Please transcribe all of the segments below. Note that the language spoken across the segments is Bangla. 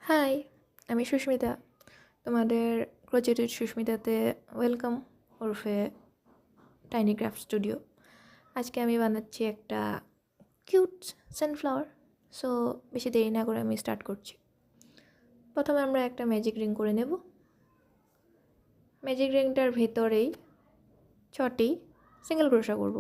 হাই, আমি সুস্মিতা। তোমাদের ক্রোচেটেড সুস্মিতাতে ওয়েলকাম ওরফে টাইনি ক্রাফট স্টুডিও। আজকে আমি বানাচ্ছি একটা কিউট সানফ্লাওয়ার। সো বেশি দেরি না করে আমি স্টার্ট করছি। প্রথমে আমরা একটা ম্যাজিক রিং করে নেব। ম্যাজিক রিংটার ভেতরেই 6টি সিঙ্গেল ক্রোশা করব।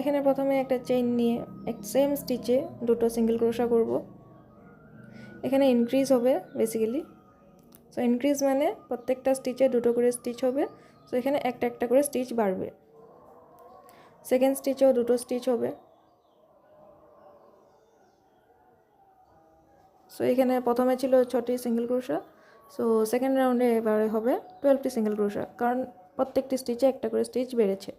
এখানে প্রথমে একটা চেইন নিয়ে সেম স্টিচে দুটো সিঙ্গেল ক্রোশা করব। এখানে ইনক্রিজ হবে বেসিক্যালি। সো ইনক্রিজ মানে প্রত্যেকটা স্টিচে দুটো করে স্টিচ হবে। সো এখানে একটা একটা করে স্টিচ বাড়বে। সেকেন্ড স্টিচেও দুটো স্টিচ হবে। সো এখানে প্রথমে ছিল 6টি সিঙ্গেল ক্রোশা। সো সেকেন্ড রাউন্ডে এবারে হবে 12টি সিঙ্গেল ক্রোশা, কারণ প্রত্যেকটি স্টিচে একটা করে স্টিচ বেড়েছে।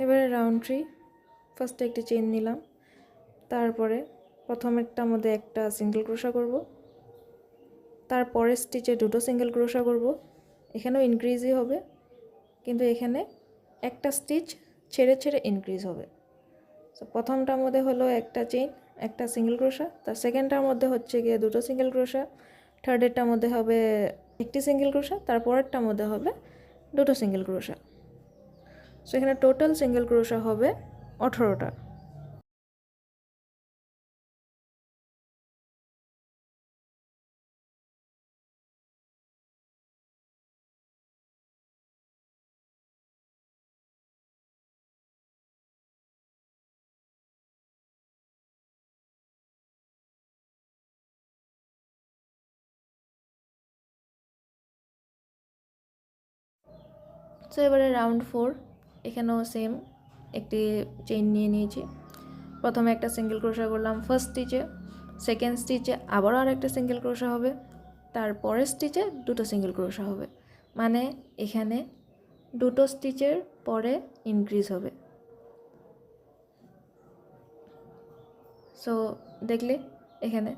এবারে রাউন্ড 3, ফার্স্টে একটি চেইন নিলাম, তারপরে প্রথমেরটার মধ্যে একটা সিঙ্গেল ক্রোশা করব, তারপরে স্টিচে দুটো সিঙ্গেল ক্রোশা করব। এখানেও ইনক্রিজই হবে, কিন্তু এখানে একটা স্টিচ ছেড়ে ছেড়ে ইনক্রিজ হবে। সো প্রথমটার মধ্যে হলো একটা চেইন, একটা সিঙ্গেল ক্রোশা, তার সেকেন্ডটার মধ্যে হচ্ছে গিয়ে দুটো সিঙ্গেল ক্রোশা, থার্ডেরটার মধ্যে হবে একটি সিঙ্গেল ক্রোশা, তারপরেরটার মধ্যে হবে দুটো সিঙ্গেল ক্রোশা। সো এখানে টোটাল সিঙ্গেল ক্রোশা হবে 18টা। সো এবারে রাউন্ড 4, এখানেও সেম একটি চেইন নিয়ে নিয়েছি। প্রথমে একটা সিঙ্গেল ক্রোশা করলাম ফার্স্ট স্টিচে, সেকেন্ড স্টিচে আবারও আর একটা সিঙ্গেল ক্রোশা হবে, তারপরের স্টিচে দুটো সিঙ্গেল ক্রোশা হবে, মানে এখানে দুটো স্টিচের পরে ইনক্রিজ হবে। সো দেখলে এখানে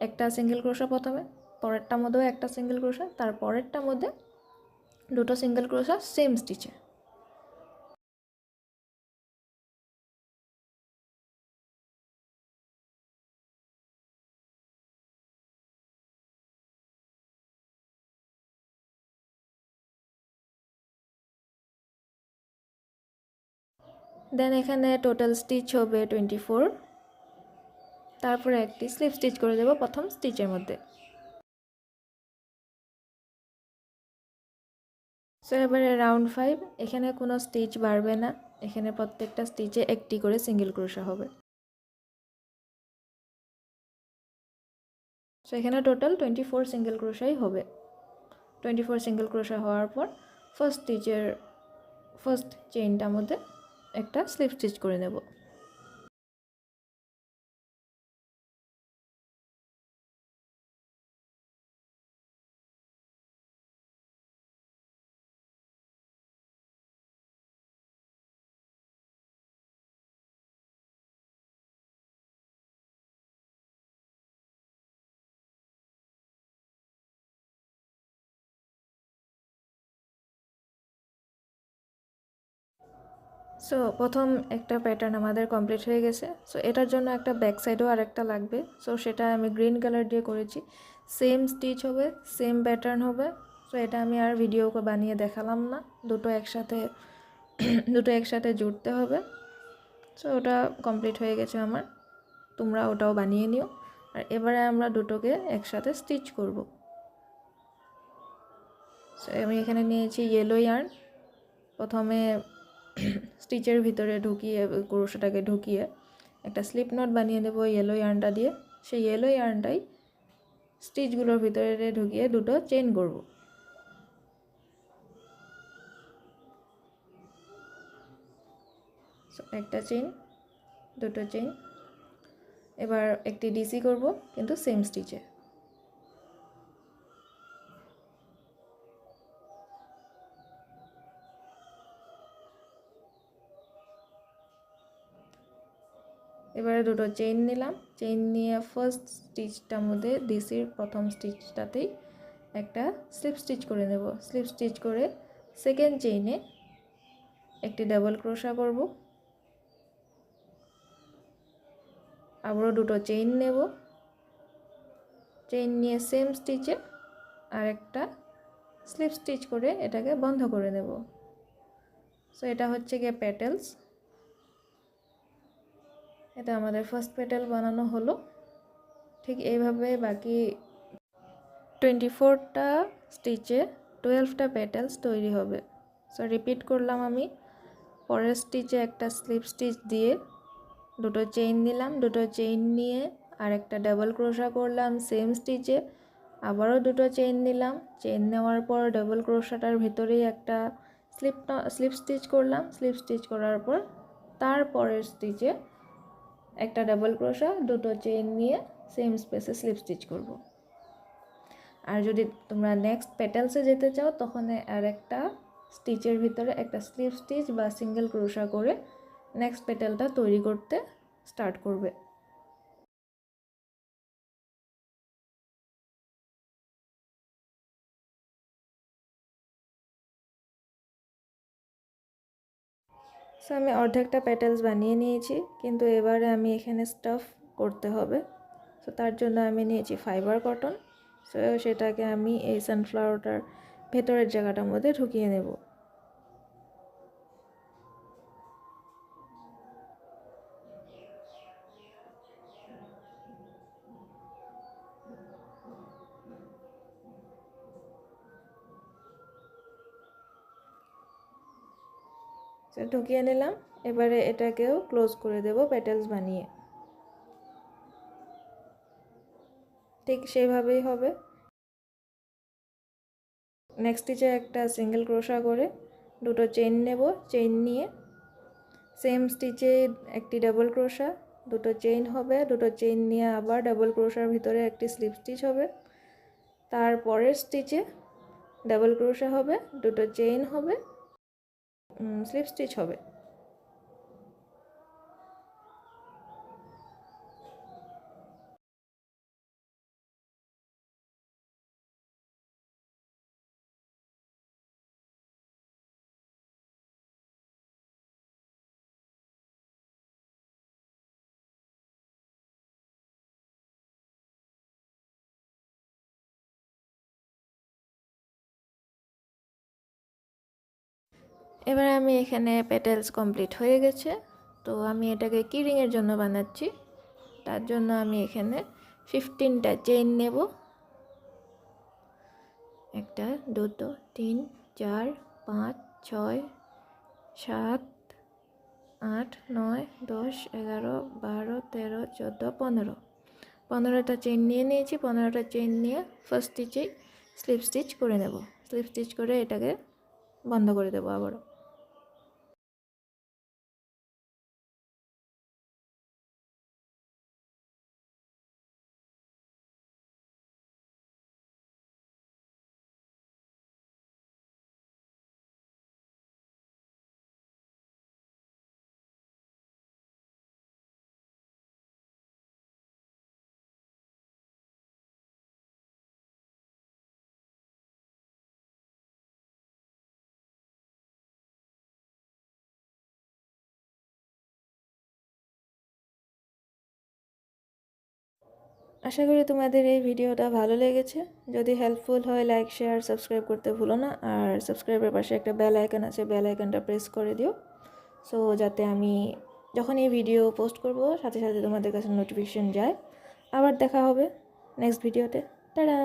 একটা সিঙ্গেল ক্রোশা প্রথমে, পরেরটার মধ্যেও একটা সিঙ্গেল ক্রোশা, তারপরেরটার মধ্যে দুটো সিঙ্গেল ক্রোশা সেম স্টিচে। দেন এখানে টোটাল স্টিচ হবে 24, তারপরে একটি স্লিপ স্টিচ করে দেবো প্রথম স্টিচের মধ্যে। সো এবারে রাউন্ড 5, এখানে কোনো স্টিচ বাড়বে না, এখানে প্রত্যেকটা স্টিচে একটি করে সিঙ্গেল ক্রোশা হবে। সো এখানে টোটাল 24 সিঙ্গেল ক্রোশাই হবে। 24 সিঙ্গেল ক্রোশা হওয়ার পর ফার্স্ট স্টিচের ফার্স্ট চেইনটার মধ্যে একটা স্লিপ স্টিচ করে নেব। সো প্রথম একটা প্যাটার্ন আমাদের কমপ্লিট হয়ে গেছে। সো এটার জন্য একটা ব্যাক সাইডও আর একটা লাগবে। সো সেটা আমি গ্রিন কালার দিয়ে করেছি। সেম স্টিচ হবে, সেম প্যাটার্ন হবে। সো এটা আমি আর ভিডিও বানিয়ে দেখালাম না, দুটো একসাথে জুড়তে হবে। সো ওটা কমপ্লিট হয়ে গেছে আমার, তোমরা ওটাও বানিয়ে নিও। আর এবারে আমরা দুটোকে একসাথে স্টিচ করব। সো আমি এখানে নিয়েছি ইয়েলো ইয়ার্ন। প্রথমে স্টিচের ভিতরে ঢুকিয়ে ক্রোশাটাকে ঢুকিয়ে একটা স্লিপ নট বানিয়ে নেব ইয়েলো ইয়ার্নটা দিয়ে। সেই ইয়েলো ইয়ার্নটাই স্টিচগুলোর ভিতরে ঢুকিয়ে দুটো চেইন করব। সো একটা চেইন, দুটো চেইন। এবার একটি ডিসি করব, কিন্তু সেম স্টিচে। এবারে দুটো চেইন নিলাম, চেইন নিয়ে ফার্স্ট স্টিচটার মধ্যে ডিসির প্রথম স্টিচটাতেই একটা স্লিপ স্টিচ করে নেব। স্লিপ স্টিচ করে সেকেন্ড চেইনে একটি ডাবল ক্রোশা করব, আবারও দুটো চেইন নেব, চেইন নিয়ে সেম স্টিচে আর একটা স্লিপ স্টিচ করে এটাকে বন্ধ করে নেব। সো এটা হচ্ছে গিয়ে পেটেলস। এটা আমাদের ফার্স্ট পেটেল বানানো হলো। ঠিক এইভাবে বাকি 24টা স্টিচে 12টা পেটেলস তৈরি হবে। সো রিপিট করলাম আমি। পরের স্টিচে একটা স্লিপ স্টিচ দিয়ে দুটো চেইন নিলাম, দুটো চেইন নিয়ে আর একটা ডাবল ক্রোশা করলাম সেম স্টিচে, আবারও দুটো চেইন নিলাম, চেইন নেওয়ার পর ডাবল ক্রোশাটার ভিতরেই একটা স্লিপ স্টিচ করলাম, স্লিপ স্টিচ করার পর তারপরের স্টিচে একটা ডাবল ক্রোশা, দুটো চেইন নিয়ে সেম স্পেসে স্লিপ স্টিচ করব। আর যদি তোমরা নেক্সট পেটেলসে যেতে চাও তখন আর একটা স্টিচের ভিতরে একটা স্লিপ স্টিচ বা সিঙ্গেল ক্রোশা করে নেক্সট পেটেলটা তৈরি করতে স্টার্ট করবে। সো আমি অর্ধেকটা পেটেলস বানিয়ে নিয়েছি, কিন্তু এবারে আমি এখানে স্টাফ করতে হবে। সো তার জন্য আমি নিয়েছি ফাইবার কটন। সো সেটাকে আমি এই সানফ্লাওয়ারটার ভেতরের জায়গাটার মধ্যে ঢুকিয়ে নেব। সো ঢুকিয়ে নিলাম, এবারে এটাকেও ক্লোজ করে দেব পেটেলস বানিয়ে। ঠিক সেইভাবেই হবে। নেক্সট স্টিচে একটা সিঙ্গেল ক্রোশা করে দুটো চেইন নেব, চেইন নিয়ে সেম স্টিচে একটি ডাবল ক্রোশা, দুটো চেইন হবে, দুটো চেইন নিয়ে আবার ডাবল ক্রোশার ভিতরে একটি স্লিপ স্টিচ হবে, তারপরের স্টিচে ডাবল ক্রোশা হবে, দুটো চেইন হবে, স্লিপ স্টিচ হবে। এবার আমি এখানে পেটেলস কমপ্লিট হয়ে গেছে। তো আমি এটাকে কিরিংয়ের জন্য বানাচ্ছি। তার জন্য আমি এখানে 15টা চেইন নেব। একটা, দুটো, 3, 4, 5, 6, 7, 8, 9, 10, 11, 12, 13, 14, 15। 15টা চেইন নিয়ে নিয়েছি। 15টা চেইন নিয়ে ফার্স্ট স্টিচেই স্লিপ স্টিচ করে নেব। স্লিপ স্টিচ করে এটাকে বন্ধ করে দেবো আবারও। আশা করি তোমাদের এই ভিডিওটা ভালো লেগেছে। যদি হেল্পফুল হয় লাইক, শেয়ার, সাবস্ক্রাইব করতে ভুলো না। আর সাবস্ক্রাইবের পাশে একটা বেল আইকন আছে, বেল আইকনটা প্রেস করে দিও, সো যাতে আমি যখন এই ভিডিও পোস্ট করব সাথে সাথে তোমাদের কাছে নোটিফিকেশন যায়। আবার দেখা হবে নেক্সট ভিডিওতে। টাটা।